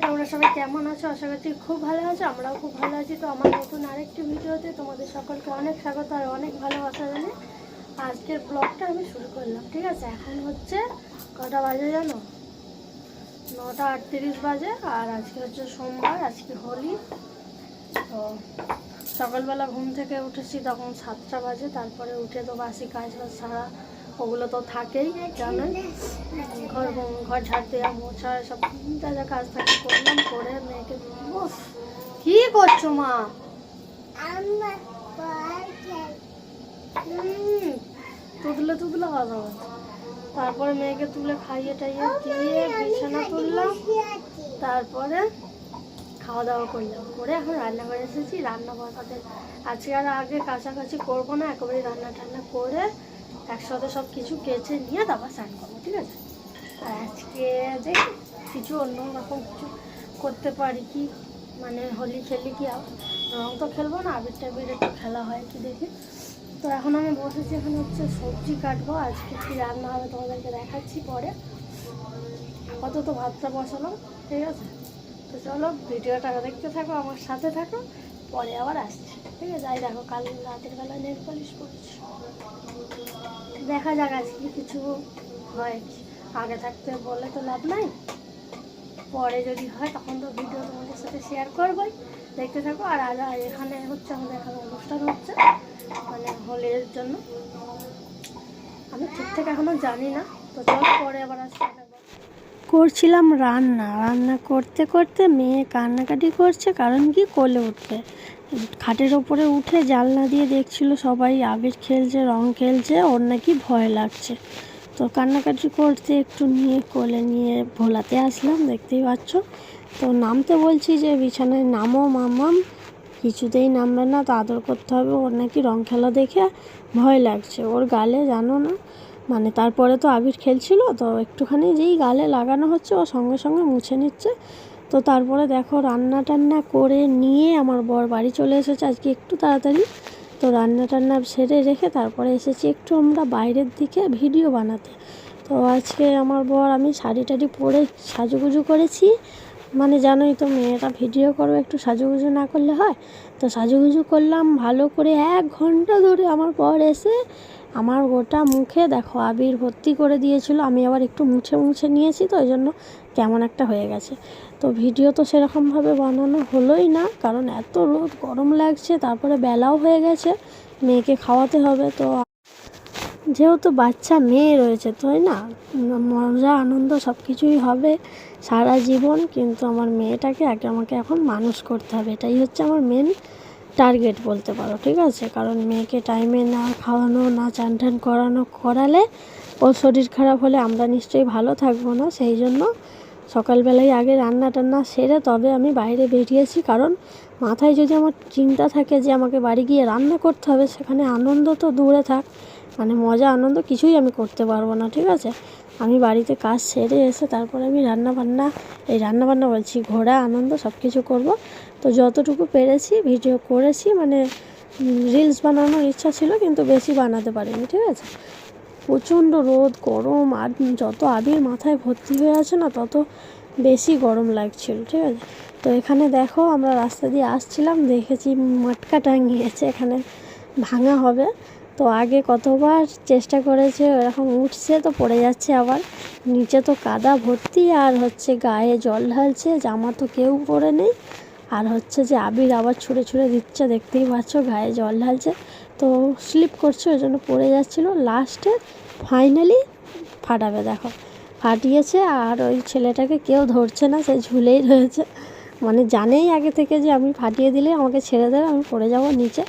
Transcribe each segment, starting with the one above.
তোমরা সবাই কেমন আছো? আশা করছি খুব ভালো আছো। আমরাও খুব ভালো আছি। তো আমার নতুন আরেকটি ভিডিওতে তোমাদের সকলকে অনেক স্বাগত আর অনেক ভালোবাসা জানিয়ে আজকের ব্লগটা আমি শুরু করলাম। ঠিক আছে, এখন হচ্ছে কটা বাজে জানো? 9:38 বাজে। আর আজকে হচ্ছে সোমবার, আজকে হোলি। তো সকালবেলা ঘুম থেকে উঠেছি তখন 7টা বাজে। তারপরে উঠে তো বাসি কাজ সারা ওগুলো তো থাকেই, জানোই। ঘর ঝাড় দেওয়া, মোছা, সব যা যা কাজ থাকে করলাম। করে মেয়েকে কি করছো মা? তুদলে তুদলে কথা বলছে। তারপরে মেয়েকে তুলে খাইয়ে টাইয়ে দিয়ে বিছানা তুললাম। তারপরে খাওয়া দাওয়া করলাম, করে এখন রান্না করে এসেছি। রান্না বসাতে আজকে আর আগে কাছাকাছি করবো না, একেবারে রান্না টান্না করে একসাথে সব কিছু কেচে নিয়ে তারপর স্নান করবো। ঠিক আছে, আর আজকে দেখি কিছু অন্যরকম কিছু করতে পারি কি, মানে হোলি খেলি কি, রং তো খেলবো না, আবির টাবির একটু খেলা হয় কি দেখি। তো এখন আমি বসেছি, এখন হচ্ছে সবজি কাটবো। আজকে কী রান্না হবে তোমাদেরকে দেখাচ্ছি পরে। আপাতত ভাতটা বসালাম। ঠিক আছে, তো চলো ভিডিওটা দেখতে থাকো, আমার সাথে থাকো, পরে আবার আসছি। ঠিক আছে, যাই দেখো কাল রাতের বেলা নেল পলিশ করেছি। দেখা যাক আজকে কিছু হয়। আগে থাকতে বলে তো লাভ নাই, পরে যদি হয় তখন তো ভিডিও তোমাদের সাথে শেয়ার করবোই। দেখতে থাকো। আর আজ এখানে হচ্ছে আমাদের এখানে অনুষ্ঠান হচ্ছে, মানে হোলির জন্য। আমি ঠিকঠাক এখনও জানি না, তো চলো পরে আবার আসতে করছিলাম রান্না। রান্না করতে করতে মেয়ে কান্নাকাটি করছে, কারণ কি কোলে উঠবে। খাটের ওপরে উঠে জানলা দিয়ে দেখছিল সবাই আবির খেলছে, রং খেলছে, ওর নাকি ভয় লাগছে। তো কান্নাকাটি করতে একটু নিয়ে কোলে নিয়ে ভোলাতে আসলাম, দেখতেই পাচ্ছ। তো নামতে বলছি যে বিছানায় নামো মাম্মাম, কিছুতেই নামবে না। তো আদর করতে হবে, ওর নাকি রং খেলা দেখে ভয় লাগছে। ওর গালে জানো না, মানে তারপরে তো আবির খেলছিল, তো একটুখানি যেই গালে লাগানো হচ্ছে ও সঙ্গে সঙ্গে মুছে নিচ্ছে। তো তারপরে দেখো রান্না টান্না করে নিয়ে আমার বর বাড়ি চলে এসেছে আজকে একটু তাড়াতাড়ি। তো রান্না টান্না সেরে রেখে তারপরে এসেছি একটু আমরা বাইরের দিকে ভিডিও বানাতে। তো আজকে আমার বর, আমি শাড়ি টাড়ি পরে সাজুগুজু করেছি, মানে জানোই তো মেয়েটা ভিডিও করবে, একটু সাজুগুজু না করলে হয়। তো সাজুগুজু করলাম ভালো করে। 1 ঘন্টা ধরে আমার বর এসে আমার গোটা মুখে দেখো আবির ভর্তি করে দিয়েছিল। আমি আবার একটু মুছে মুছে নিয়েছি, তো ওই জন্য কেমন একটা হয়ে গেছে। তো ভিডিও তো সেরকমভাবে বানানো হলোই না, কারণ এত রোদ, গরম লাগছে, তারপরে বেলাও হয়ে গেছে, মেয়েকে খাওয়াতে হবে। তো যেহেতু বাচ্চা মেয়ে রয়েছে, তাই না, মজা আনন্দ সব কিছুই হবে সারা জীবন। কিন্তু আমার মেয়েটাকে আগে আমাকে এখন মানুষ করতে হবে, এটাই হচ্ছে আমার মেন টার্গেট বলতে পারো। ঠিক আছে, কারণ মেয়েকে টাইমে না খাওয়ানো, না চান টান করালে ওর শরীর খারাপ হলে আমরা নিশ্চয়ই ভালো থাকবো না। সেই জন্য সকালবেলায় আগে রান্না টান্না সেরে তবে আমি বাইরে বেরিয়েছি, কারণ মাথায় যদি আমার চিন্তা থাকে যে আমাকে বাড়ি গিয়ে রান্না করতে হবে, সেখানে আনন্দ তো দূরে থাক, মানে মজা আনন্দ কিছুই আমি করতে পারবো না। ঠিক আছে, আমি বাড়িতে কাজ সেরে এসে তারপরে আমি রান্নাবান্না বলছি, ঘোরা আনন্দ সব কিছু করবো। তো যতটুকু পেরেছি ভিডিও করেছি, মানে রিলস বানানোর ইচ্ছা ছিল কিন্তু বেশি বানাতে পারিনি। ঠিক আছে, প্রচণ্ড রোদ, গরম, আর যত আবির মাথায় ভর্তি হয়ে আছে না, তত বেশি গরম লাগছিল। ঠিক আছে, তো এখানে দেখো আমরা রাস্তা দিয়ে আসছিলাম, দেখেছি মটকা টাঙিয়েছে, এখানে ভাঙা হবে। তো আগে কতবার চেষ্টা করেছে, এরকম উঠছে তো পড়ে যাচ্ছে, আবার নিচে তো কাদা ভর্তি, আর হচ্ছে গায়ে জল ঢালছে, জামা তো কেউ পরে নেই, আর হচ্ছে যে আবির আবার ছুঁড়ে ছুঁড়ে দিচ্ছে, দেখতেই পাচ্ছ গায়ে জল ঢালছে। তো স্লিপ করছে, ওই জন্য পড়ে যাচ্ছিলো। লাস্টে ফাইনালি ফাটাবে, দেখো ফাটিয়েছে। আর ওই ছেলেটাকে কেউ ধরছে না, সে ঝুলেই রয়েছে, মানে জানেই আগে থেকে যে আমি ফাটিয়ে দিলে আমাকে ছেড়ে দেবে, আমি পড়ে যাব নিচে,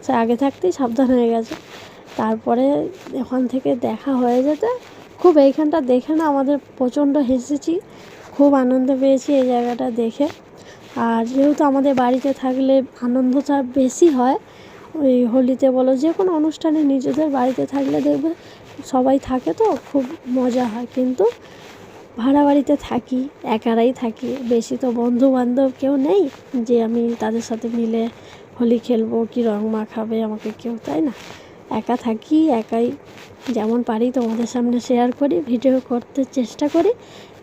সে আগে থাকতেই সাবধান হয়ে গেছে। তারপরে ওখান থেকে দেখা হয়ে যেতে খুব, এইখানটা দেখে না আমাদের প্রচণ্ড হেসেছি, খুব আনন্দ পেয়েছি এই জায়গাটা দেখে। আর যেহেতু আমাদের বাড়িতে থাকলে আনন্দটা বেশি হয়, ওই হোলিতে বলো যে কোনো অনুষ্ঠানে নিজেদের বাড়িতে থাকলে দেখবে সবাই থাকে তো খুব মজা হয়। কিন্তু ভাড়া বাড়িতে থাকি, একারাই থাকি, বেশি তো বন্ধু বান্ধব কেউ নেই যে আমি তাদের সাথে মিলে হোলি খেলবো কি রং মাখাবে আমাকে কেউ, তাই না। একা থাকি, একাই যেমন পারি তোমাদের সামনে শেয়ার করি, ভিডিও করতে চেষ্টা করি।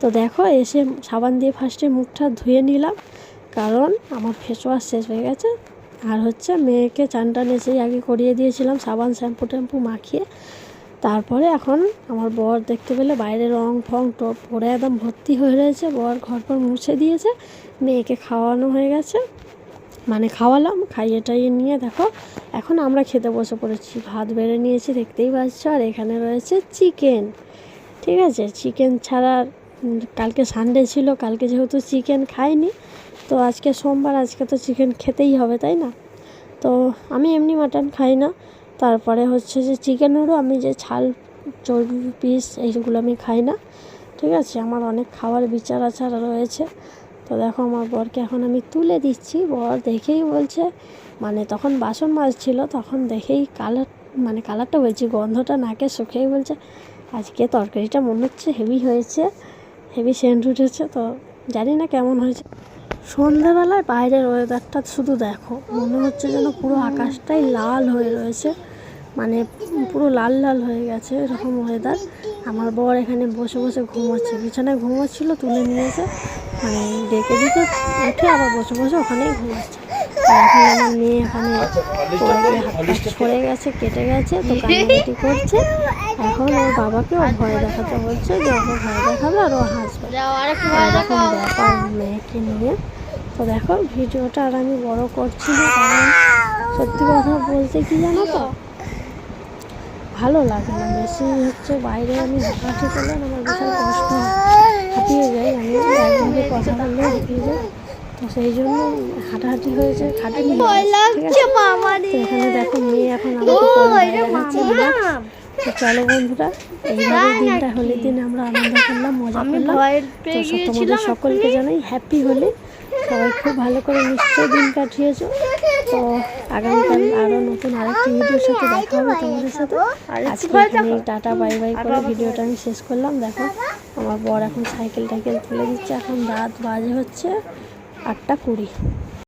তো দেখো এসে সাবান দিয়ে ফার্স্টে মুখটা ধুয়ে নিলাম, কারণ আমার ফেস ওয়াশ শেষ হয়ে গেছে। আর হচ্ছে মেয়েকে চান টান এসেই আগে করিয়ে দিয়েছিলাম সাবান শ্যাম্পু ট্যাম্পু মাখিয়ে। তারপরে এখন আমার বর দেখতে পেলে বাইরে রং ফং টপ পরে একদম ভর্তি হয়ে রয়েছে। বর ঘর পর মুছে দিয়েছে, মেয়েকে খাওয়ানো হয়ে গেছে, মানে খাওয়ালাম, খাইয়ে টাইয়ে নিয়ে দেখো এখন আমরা খেতে বসে পড়েছি। ভাত বেড়ে নিয়েছি দেখতেই পাচ্ছ, আর এখানে রয়েছে চিকেন। ঠিক আছে, চিকেন ছাড়া কালকে সানডে ছিল, কালকে যেহেতু চিকেন খাইনি, তো আজকে সোমবার, আজকে তো চিকেন খেতেই হবে তাই না। তো আমি এমনি মাটন খাই না। তারপরে হচ্ছে যে চিকেনেরও আমি যে ছাল চর্বি পিস এইগুলো আমি খাই না। ঠিক আছে, আমার অনেক খাওয়ার বিচার আচার রয়েছে। তো দেখো আমার বরকে এখন আমি তুলে দিচ্ছি। বর দেখেই বলছে, মানে তখন বাসন মাজছিল, তখন দেখেই কালারটা বলছি, গন্ধটা নাকে শুকেই বলছে আজকে তরকারিটা মনে হচ্ছে হেভি হয়েছে, হেভি সেন্ট উঠেছে। তো জানি না কেমন হয়েছে। সন্ধ্যাবেলায় বাইরের ওয়েদারটা শুধু দেখো, মনে হচ্ছে যেন পুরো আকাশটাই লাল হয়ে রয়েছে, মানে পুরো লাল লাল হয়ে গেছে এরকম ওয়েদার। আমার বর এখানে বসে বসে ঘুমোচ্ছে, বিছানায় ঘুমোচ্ছিল, তুলে নিয়েছে, মানে ডেকে দিতে উঠে আবার বসে বসে ওখানেই ঘুমাচ্ছে। আর এখন আমার মেয়ে এখানে হাত ছড়ে গেছে, কেটে গেছে, তো কান্নাকাটি করছে। এখন ওর বাবাকে ও ভয় দেখাতে বলছে যে ওকে ভয় দেখাবে আর ও হাসবে, এরকম ব্যাপার মেয়েকে নিয়ে। তো দেখো ভিডিওটা আর আমি বড় করছি না, কারণ সত্যি কথা বলতে কি জানো তো, ভালো লাগে না বেশি হচ্ছে বাইরে আমি হাঁটাহাঁটি করলে আমার বিশাল কষ্ট হয়, হাঁপিয়ে যাই, আমি একজনকে কথা বললে হাঁপিয়ে যাই। তো সেই জন্য হাঁটাহাঁটি হয়েছে, খাটে নিয়ে ঠিক আছে। তো এখানে দেখো মেয়ে এখন আমাকে তো চলো বন্ধুরা, এইভাবে দিনটা হোলির দিন আমরা আনন্দ করলাম, মজা করলাম। তো তোমাদের সকলকে জানাই হ্যাপি হোলি। সবাই খুব ভালো করে নিশ্চয়ই দিন কাটিয়েছো। তো আগামীকাল আরও নতুন আরেকটি ভিডিওর সাথে দেখা হবে তোমাদের সাথে। আজকে এখানে টাটা বাই বাই করে ভিডিওটা আমি শেষ করলাম। দেখো আমার বর এখন সাইকেল টাইকেল তুলে দিচ্ছে, এখন রাত বাজে হচ্ছে 8টা 20।